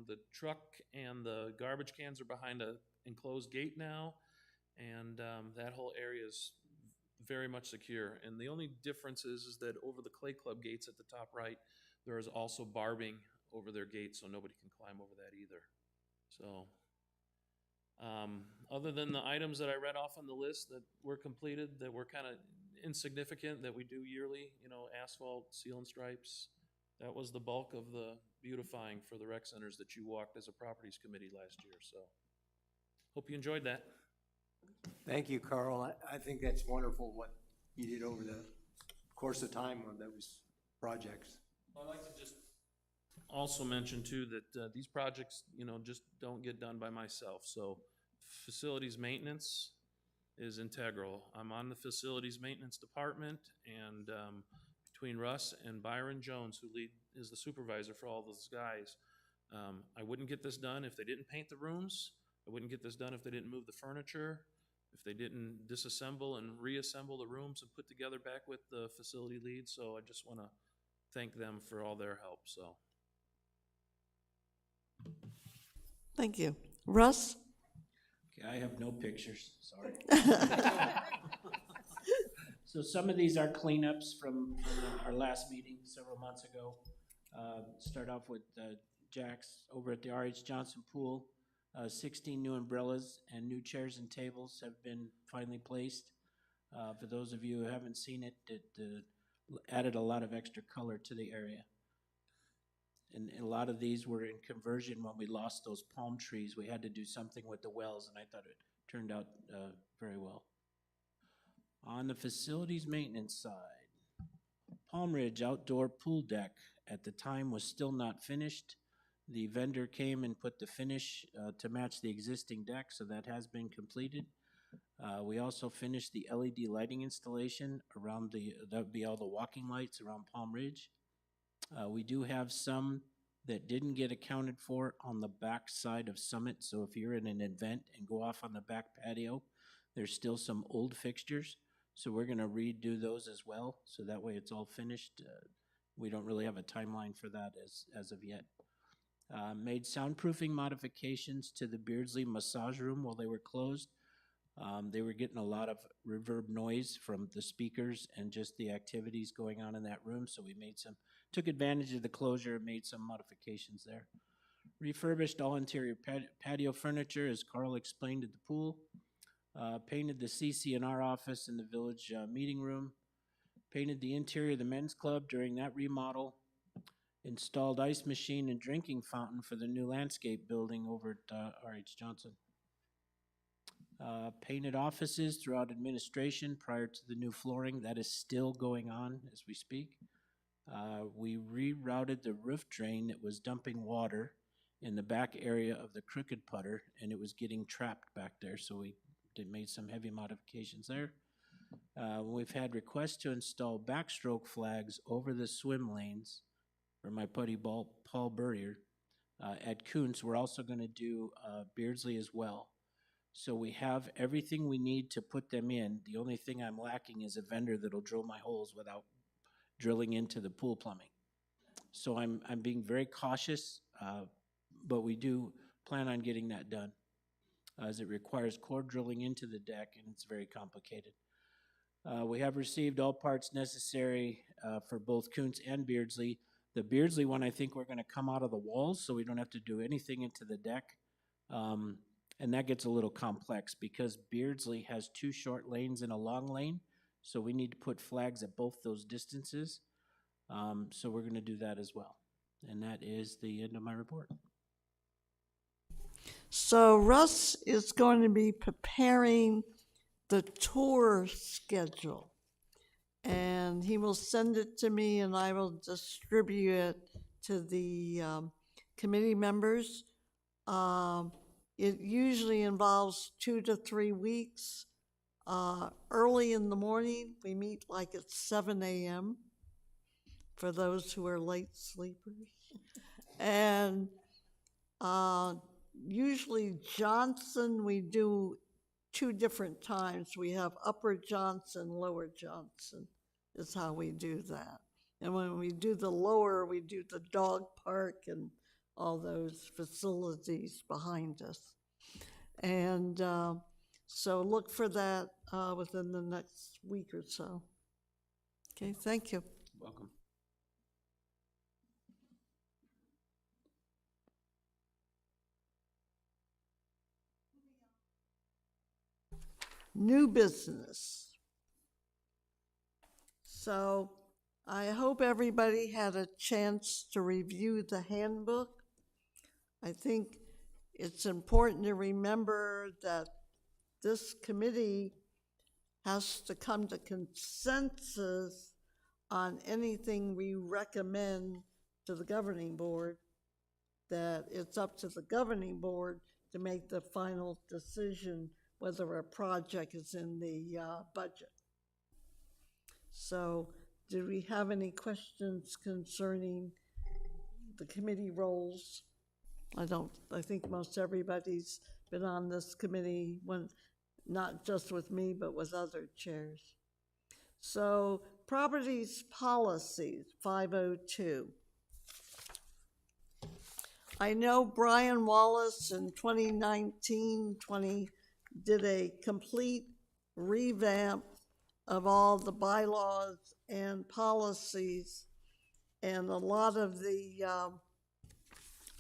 The truck and the garbage cans are behind an enclosed gate now, and that whole area is very much secure. And the only difference is that over the Clay Club gates at the top right, there is also barbing over their gates, so nobody can climb over that either. So other than the items that I read off on the list that were completed, that were kind of insignificant, that we do yearly, asphalt, seal and stripes, that was the bulk of the beautifying for the rec centers that you walked as a properties committee last year. So hope you enjoyed that. Thank you, Carl. I think that's wonderful what you did over the course of time on those projects. I'd like to just also mention too that these projects, just don't get done by myself. So facilities maintenance is integral. I'm on the facilities maintenance department, and between Russ and Byron Jones, who is the supervisor for all those guys, I wouldn't get this done if they didn't paint the rooms. I wouldn't get this done if they didn't move the furniture, if they didn't disassemble and reassemble the rooms and put together back with the facility lead. So I just want to thank them for all their help, so. Thank you. Russ? Okay, I have no pictures, sorry. So some of these are cleanups from our last meeting several months ago. Start off with Jack's over at the R.H. Johnson Pool. 16 new umbrellas and new chairs and tables have been finally placed. For those of you who haven't seen it, it added a lot of extra color to the area. And a lot of these were in conversion when we lost those palm trees. We had to do something with the wells, and I thought it turned out very well. On the facilities maintenance side, Palm Ridge outdoor pool deck at the time was still not finished. The vendor came and put the finish to match the existing deck, so that has been completed. We also finished the LED lighting installation around that would be all the walking lights around Palm Ridge. We do have some that didn't get accounted for on the back side of Summit, so if you're in an event and go off on the back patio, there's still some old fixtures. So we're gonna redo those as well, so that way it's all finished. We don't really have a timeline for that as of yet. Made soundproofing modifications to the Beardsley massage room while they were closed. They were getting a lot of reverb noise from the speakers and just the activities going on in that room, so we took advantage of the closure and made some modifications there. Refurbished all interior patio furniture, as Carl explained at the pool. Painted the CC&R office in the village meeting room. Painted the interior of the men's club during that remodel. Installed ice machine and drinking fountain for the new landscape building over at R.H. Johnson. Painted offices throughout administration prior to the new flooring. That is still going on as we speak. We rerouted the roof drain that was dumping water in the back area of the crooked putter, and it was getting trapped back there, so we made some heavy modifications there. We've had requests to install backstroke flags over the swim lanes for my buddy Paul Burrier at Kuntz. We're also going to do Beardsley as well. So we have everything we need to put them in. The only thing I'm lacking is a vendor that'll drill my holes without drilling into the pool plumbing. So I'm being very cautious, but we do plan on getting that done, as it requires core drilling into the deck, and it's very complicated. We have received all parts necessary for both Kuntz and Beardsley. The Beardsley one, I think we're going to come out of the walls, so we don't have to do anything into the deck. And that gets a little complex because Beardsley has 2 short lanes and a long lane, so we need to put flags at both those distances. So we're going to do that as well. And that is the end of my report. So Russ is going to be preparing the tour schedule, and he will send it to me, and I will distribute it to the committee members. It usually involves 2 to 3 weeks. Early in the morning, we meet like at 7 a.m. for those who are late sleepers. And usually Johnson, we do 2 different times. We have Upper Johnson, Lower Johnson is how we do that. And when we do the lower, we do the dog park and all those facilities behind us. And so look for that within the next week or so. Okay, thank you. Welcome. New business. So I hope everybody had a chance to review the handbook. I think it's important to remember that this committee has to come to consensus on anything we recommend to the governing board, that it's up to the governing board to make the final decision whether a project is in the budget. So, do we have any questions concerning the committee roles? I think most everybody's been on this committee, not just with me, but with other chairs. So, properties policies, 502. I know Brian Wallace in 2019, did a complete revamp of all the bylaws and policies, and a lot of the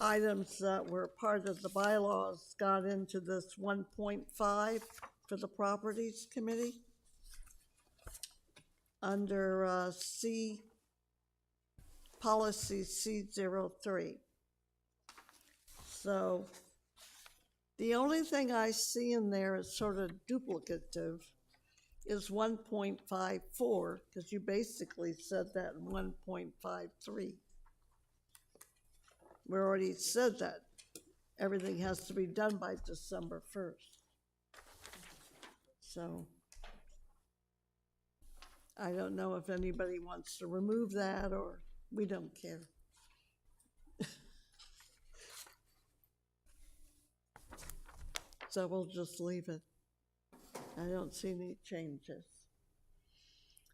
items that were part of the bylaws got into this 1.5 for the Properties Committee under policy C03. So the only thing I see in there is sort of duplicative is 1.54, because you basically said that in 1.53. We already said that everything has to be done by December 1st. So I don't know if anybody wants to remove that, or we don't care. So we'll just leave it. I don't see any changes.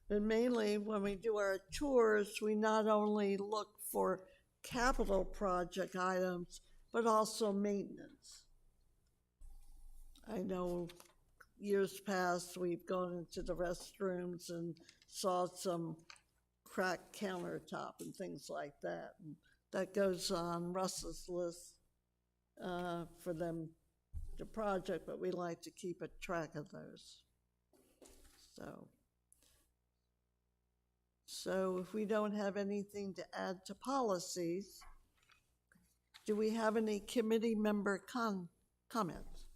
But mainly when we do our tours, we not only look for capital project items, but also maintenance. I know years past, we've gone into the restrooms and saw some cracked countertop and things like that. And that goes on Russ's list for them to project, but we like to keep a track of those. So if we don't have anything to add to policies, do we have any committee member comments?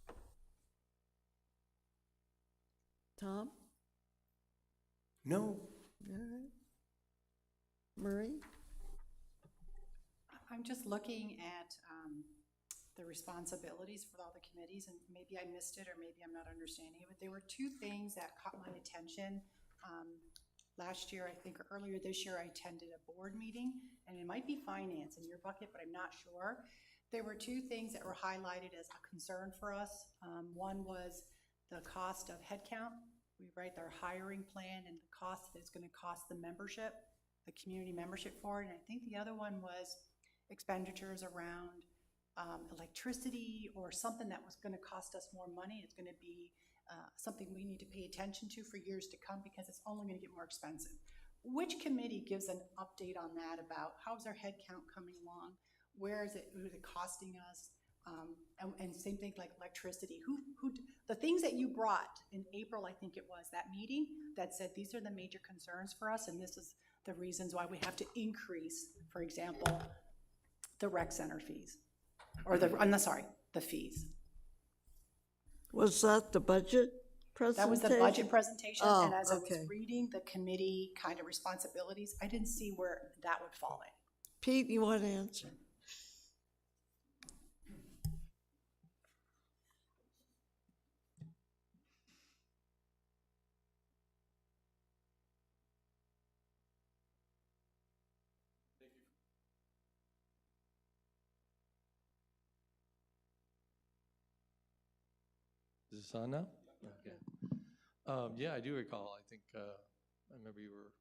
Tom? No. All right. Marie? I'm just looking at the responsibilities for all the committees, and maybe I missed it or maybe I'm not understanding it, but there were two things that caught my attention. Last year, I think, or earlier this year, I attended a board meeting, and it might be finance in your bucket, but I'm not sure. There were two things that were highlighted as a concern for us. One was the cost of headcount. We write our hiring plan and the cost that it's going to cost the membership, the community membership for it. And I think the other one was expenditures around electricity or something that was going to cost us more money. It's going to be something we need to pay attention to for years to come because it's only going to get more expensive. Which committee gives an update on that about how's our head count coming along? Where is it costing us? And same thing like electricity. The things that you brought in April, I think it was, that meeting that said these are the major concerns for us and this is the reasons why we have to increase, for example, the rec center fees. Or the fees. Was that the budget presentation? That was the budget presentation, Oh, and as I okay. was reading the committee kind of responsibilities, I didn't see where that would fall in. Pete, you want to answer? Is this on now? Okay. Yeah, I do recall. I think I remember you were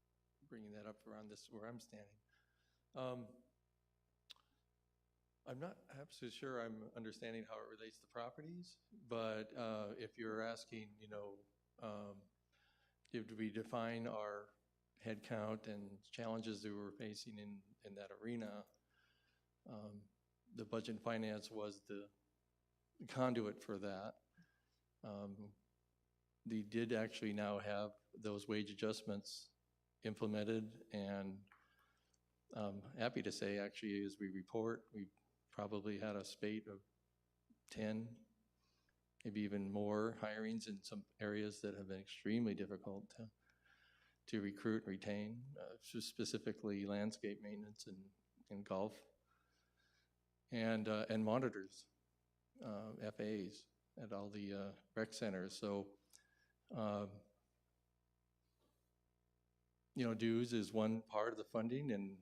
bringing that up around this where I'm standing. I'm not absolutely sure I'm understanding how it relates to properties, but if you're asking, do we define our head count and challenges that we're facing in that arena, the budget and finance was the conduit for that. They did actually now have those wage adjustments implemented, and I'm happy to say actually as we report, we probably had a spate of 10, maybe even more hirings in some areas that have been extremely difficult to recruit and retain, specifically landscape maintenance and golf, and monitors, FAs at all the rec centers. So, dues is one part of the funding, and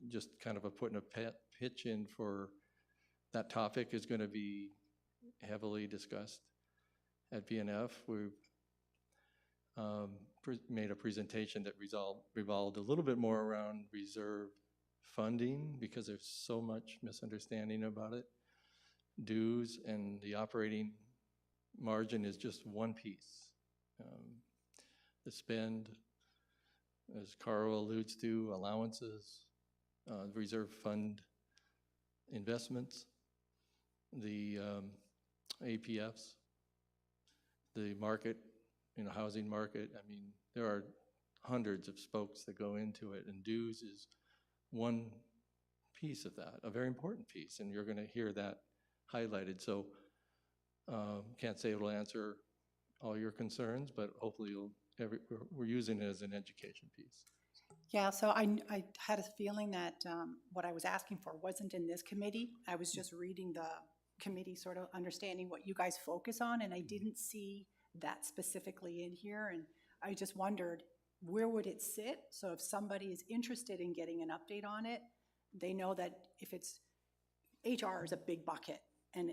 just kind of putting a pitch in for that topic is going to be heavily discussed at VNF. We've made a presentation that revolved a little bit more around reserve funding because there's so much misunderstanding about it. dues and the operating margin is just one piece. The spend, as Carl alludes to, allowances, reserve fund investments, the APFs, the market, housing market. I mean, there are hundreds of spokes that go into it, and dues is one piece of that, a very important piece, and you're going to hear that highlighted. So can't say it'll answer all your concerns, but hopefully we're using it as an education piece. Yeah, so I had a feeling that what I was asking for wasn't in this committee. I was just reading the committee, sort of understanding what you guys focus on, and I didn't see that specifically in here, and I just wondered, where would it sit? So if somebody is interested in getting an update on it, they know that if it's, HR is a big bucket, and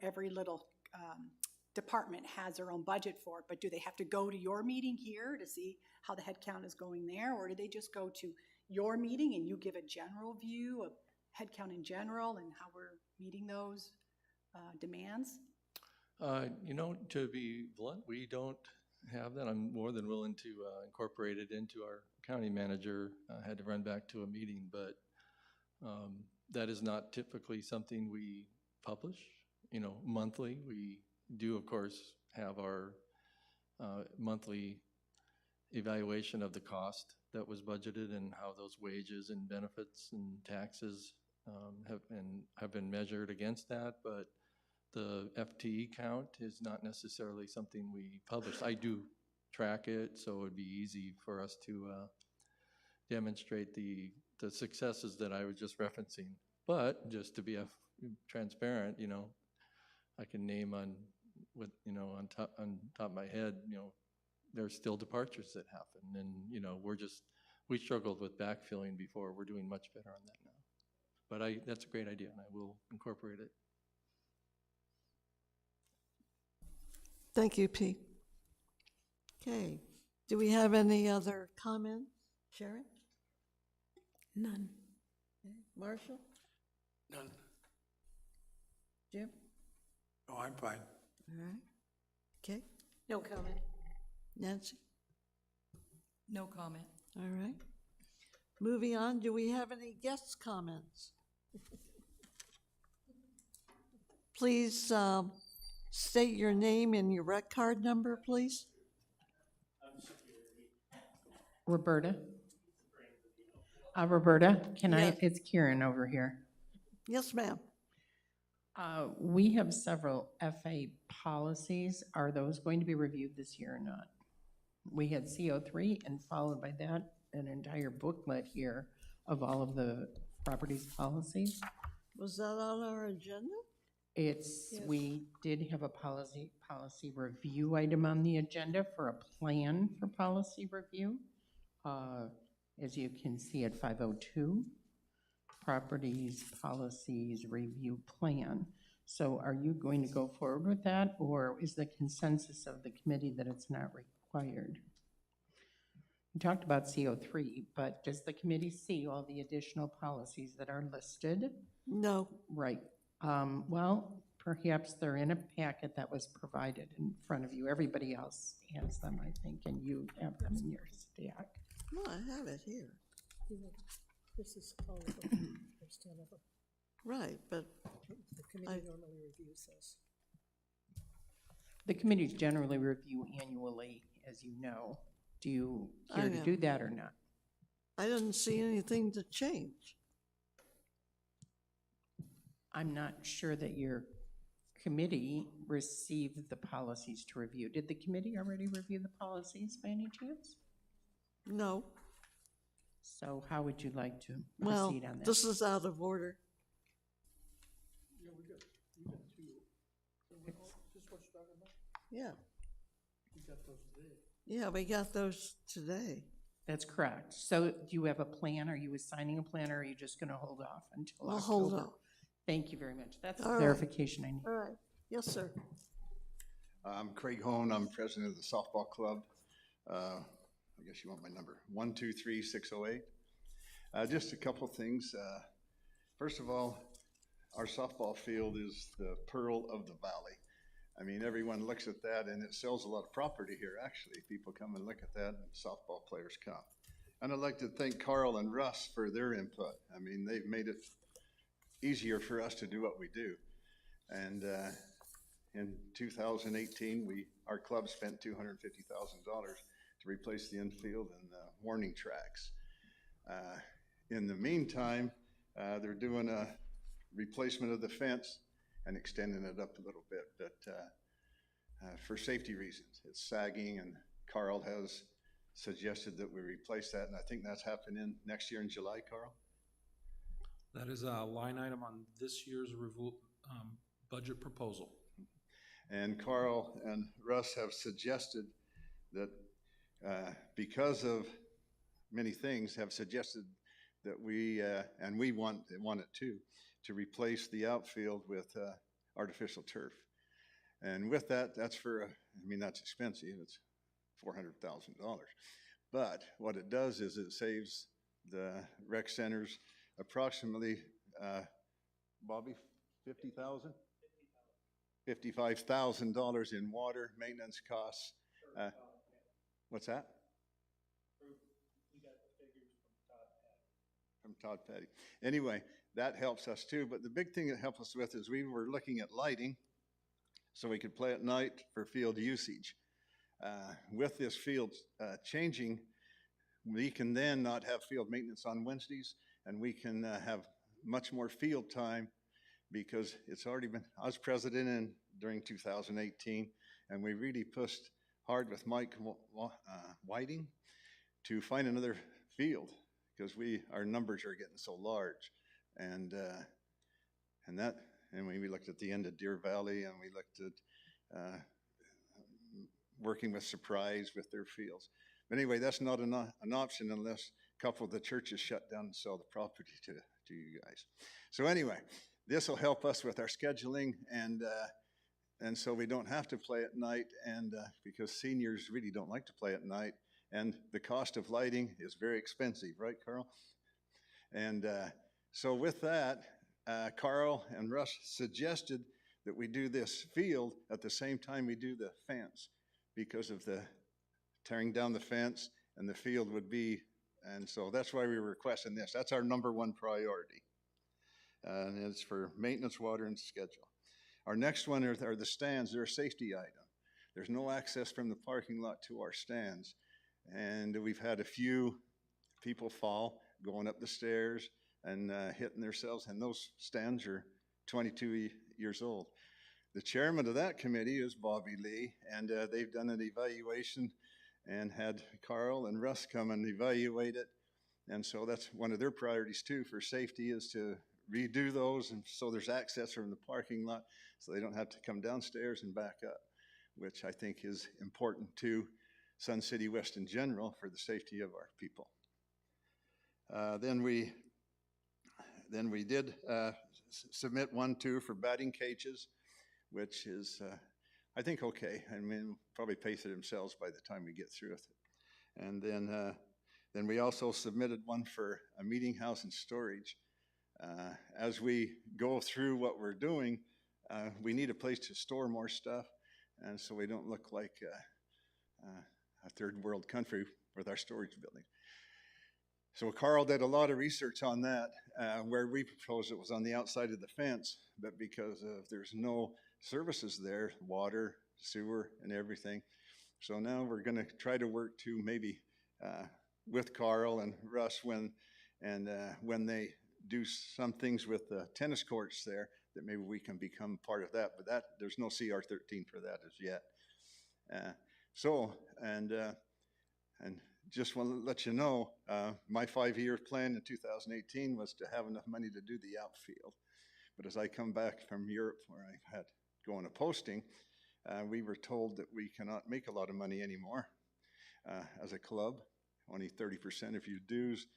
every little department has their own budget for it, but do they have to go to your meeting here to see how the head count is going there, or do they just go to your meeting and you give a general view of head count in general and how we're meeting those demands? To be blunt, we don't have that. I'm more than willing to incorporate it into our county manager. I had to run back to a meeting, but that is not typically something we publish, monthly. We do, of course, have our monthly evaluation of the cost that was budgeted and how those wages and benefits and taxes have been measured against that, but the FTE count is not necessarily something we publish. I do track it, so it would be easy for us to demonstrate the successes that I was just referencing. But just to be transparent, I can name on top of my head, there's still departures that happen, and we struggled with backfilling before. We're doing much better on that now. But that's a great idea, and I will incorporate it. Thank you, Pete. Okay, do we have any other comments? Sharon? None. Okay. Marshall? None. Jim? Oh, I'm fine. All right. Okay, No comment. Nancy? No comment. All right. Moving on, do we have any guest comments? Please state your name and your rec card number, please. Roberta? Roberta, Yes. it's Kieran over here. Yes, ma'am. We have several FA policies. Are those going to be reviewed this year or not? We had CO3 and followed by that, an entire booklet here of all of the properties policies. Was that on our agenda? We did have a policy review item on the agenda for a plan for policy review. As you can see at 502, properties policies review plan. So are you going to go forward with that, or is the consensus of the committee that it's not required? We talked about CO3, but does the committee see all the additional policies that are listed? No. Right. Well, perhaps they're in a packet that was provided in front of you. Everybody else has them, I think, and you have them in your stack. No, I have it here. This is all of them. There's 10 of them. Right, but The committee normally reviews this. The committees generally review annually, as you know. Do you care to do that or not? I didn't see anything to change. I'm not sure that your committee received the policies to review. Did the committee already review the policies by any chance? No. So how would you like to Well, proceed on that? this is out of order. Yeah, we got two. Is this what you're talking about? Yeah. We got those today. Yeah, we got those today. That's correct. So do you have a plan? Are you assigning a plan, or are you just going to hold off until We'll October? hold off. Thank you very much. That's the All right. clarification I need. All right. Yes, sir. I'm Craig Hone. I'm president of the softball club. I guess you want my number, 123608. Just a couple things. First of all, our softball field is the pearl of the valley. I mean, everyone looks at that, and it sells a lot of property here, actually. People come and look at that, and softball players come. And I'd like to thank Carl and Russ for their input. I mean, they've made it easier for us to do what we do. And in 2018, our club spent $250,000 to replace the infield and the warning tracks. In the meantime, they're doing a replacement of the fence and extending it up a little bit, but for safety reasons. It's sagging, and Carl has suggested that we replace that, and I think that's happening next year in July, Carl? That is a line item on this year's budget proposal. And Carl and Russ have suggested that because of many things, have suggested that we, and we want it too, to replace the outfield with artificial turf. And with that, that's that's expensive. It's $400,000. But what it does is it saves the rec centers approximately, Bobby, $50,000? $55,000 in water maintenance costs. What's that? We got the figures from Todd Petty. Anyway, that helps us too. But the big thing that helped us with is we were looking at lighting so we could play at night for field usage. With this field changing, we can then not have field maintenance on Wednesdays, and we can have much more field time because it's already been, I was president during 2018, and we really pushed hard with Mike Whiting to find another field because our numbers are getting so large. And we looked at the end of Deer Valley, and we looked at working with Surprise with their fields. But anyway, that's not an option unless a couple of the churches shut down and sell the property to you guys. So anyway, this will help us with our scheduling, and so we don't have to play at night, and because seniors really don't like to play at night, and the cost of lighting is very expensive, right, Carl? And so with that, Carl and Russ suggested that we do this field at the same time we do the fence because of the tearing down the fence, and the field would be, and so that's why we were requesting this. That's our number one priority. And it's for maintenance, water, and schedule. Our next one are the stands. They're a safety item. There's no access from the parking lot to our stands. And we've had a few people fall going up the stairs and hitting themselves, and those stands are 22 years old. The chairman of that committee is Bobby Lee, and they've done an evaluation and had Carl and Russ come and evaluate it. And so that's one of their priorities too for safety, is to redo those, and so there's access from the parking lot so they don't have to come downstairs and back up, which I think is important to Sun City West in general for the safety of our people. Then we did submit one too for batting cages, which is I think okay. I mean, probably pay for themselves by the time we get through with it. And then we also submitted one for a meeting house and storage. As we go through what we're doing, we need a place to store more stuff, and so we don't look like a third world country with our storage building. So Carl did a lot of research on that. Where we proposed it was on the outside of the fence, but because there's no services there, water, sewer, and everything. So now we're going to try to work to maybe with Carl and Russ when they do some things with the tennis courts there, that maybe we can become part of that. But there's no CR13 for that as yet. And just want to let you know, my 5-year plan in 2018 was to have enough money to do the outfield. But as I come back from Europe, where I had to go on a posting, we were told that we cannot make a lot of money anymore as a club, only 30% of your dues,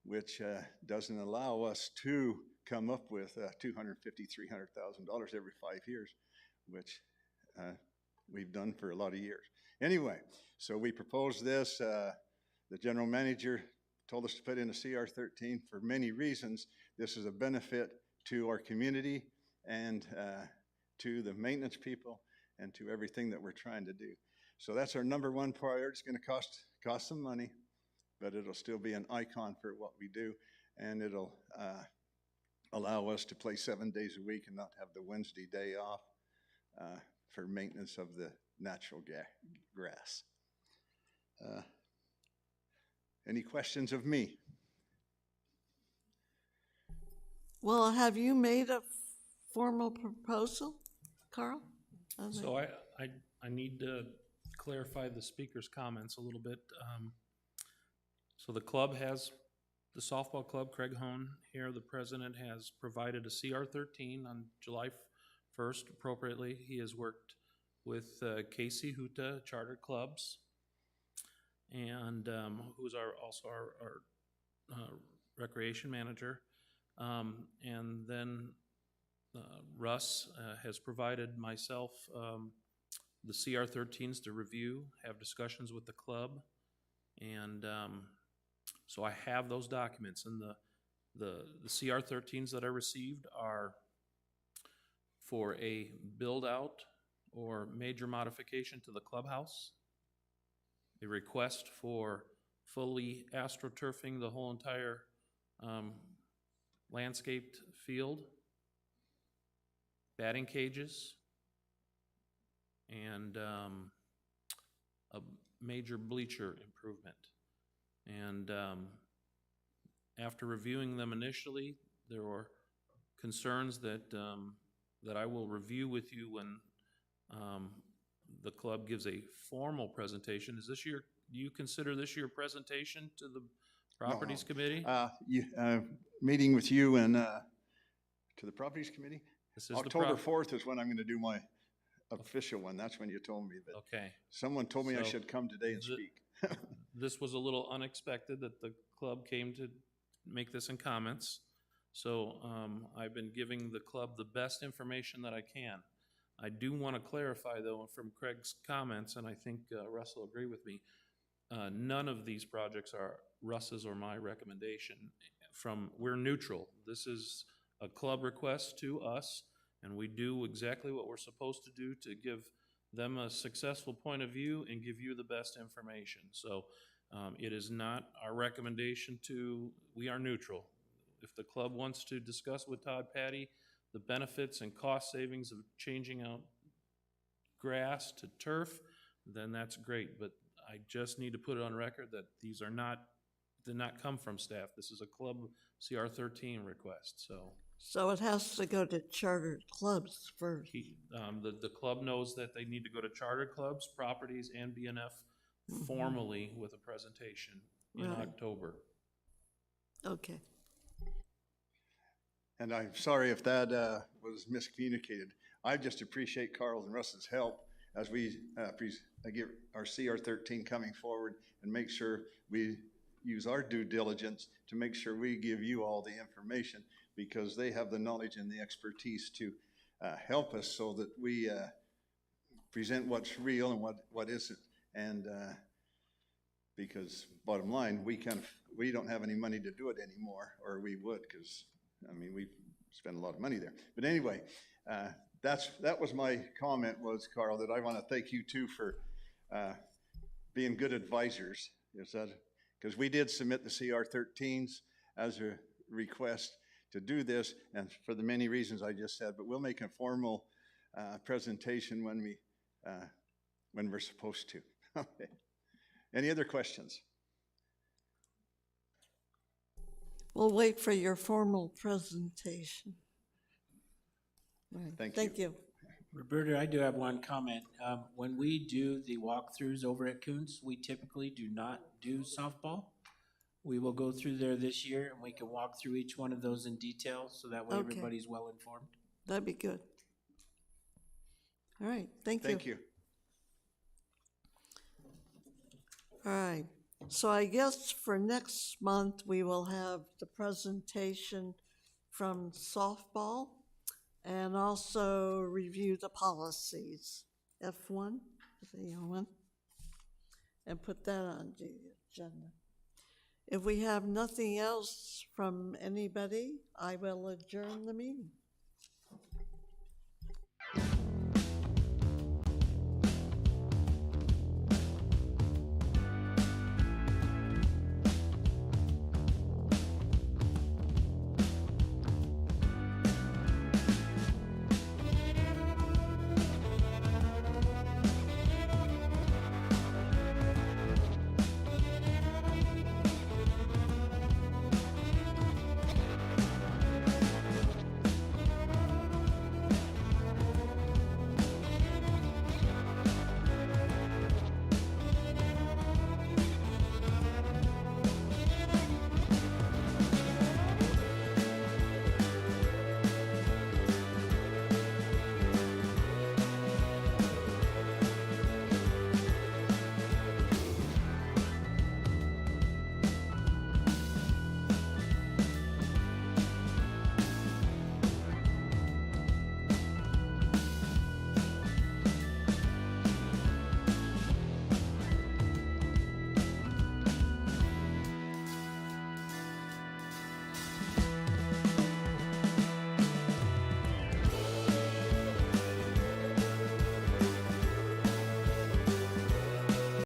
which doesn't allow us to come up with $250,000, $300,000 every 5 years, which we've done for a lot of years. Anyway, so we proposed this. The general manager told us to put in a CR13 for many reasons. This is a benefit to our community and to the maintenance people and to everything that we're trying to do. So that's our number one priority. It's going to cost some money, but it'll still be an icon for what we do, and it'll allow us to play 7 days a week and not have the Wednesday day off for maintenance of the natural grass. Any questions of me? Well, have you made a formal proposal, Carl? So I need to clarify the speaker's comments a little bit. So the club has, the softball club, Craig Hone here, the president, has provided a CR-13 on July 1st appropriately. He has worked with Casey Huta Charter Clubs, and who's also our recreation manager. And then Russ has provided myself the CR-13s to review, have discussions with the club, and so I have those documents. And the CR-13s that I received are for a build-out or major modification to the clubhouse, a request for fully astroturfing the whole entire landscaped field, batting cages, and a major bleacher improvement. And after reviewing them initially, there were concerns that that I will review with you when the club gives a formal presentation. Is this your, do you consider this your presentation to the Properties Committee? Meeting with you and to the Properties Committee? This is October 4th is when I'm going to do my official one. That's when you told me that. Okay. Someone told me I So should come today and speak. This was a little unexpected that the club came to make this in comments. So I've been giving the club the best information that I can. I do want to clarify, though, from Craig's comments, and I think Russ will agree with me, none of these projects are Russ's or my recommendation. We're neutral. This is a club request to us, and we do exactly what we're supposed to do to give them a successful point of view and give you the best information. So it is not our recommendation we are neutral. If the club wants to discuss with Todd Patty the benefits and cost savings of changing out grass to turf, then that's great. But I just need to put it on record that these did not come from staff. This is a club CR-13 request, So it has to go to chartered clubs first. The club knows that they need to go to charter clubs, properties, and BNF formally with a presentation in October. Okay. And I'm sorry if that was miscommunicated. I just appreciate Carl's and Russ's help as we get our CR-13 coming forward and make sure we use our due diligence to make sure we give you all the information, because they have the knowledge and the expertise to help us so that we present what's real and what isn't. And because bottom line, we don't have any money to do it anymore, or we would, because I mean, we spend a lot of money there. But anyway, that was my comment, was, Carl, that I want to thank you too for being good advisors. Is that because we did submit the CR-13s as a request to do this, and for the many reasons I just said. But we'll make a formal presentation when we're supposed to. Okay. Any other questions? We'll wait for your formal presentation. Right. Thank you. Roberta, I do have one comment. When we do the walkthroughs over at Coons, we typically do not do softball. We will go through there this year, and we can walk through each one of those in detail, so that way everybody's well informed. That'd be good. All right, thank you. Thank you. All right, so I guess for next month, we will have the presentation from softball and also review the policies, F1, is it one? And put that on the agenda. If we have nothing else from anybody, I will adjourn the meeting.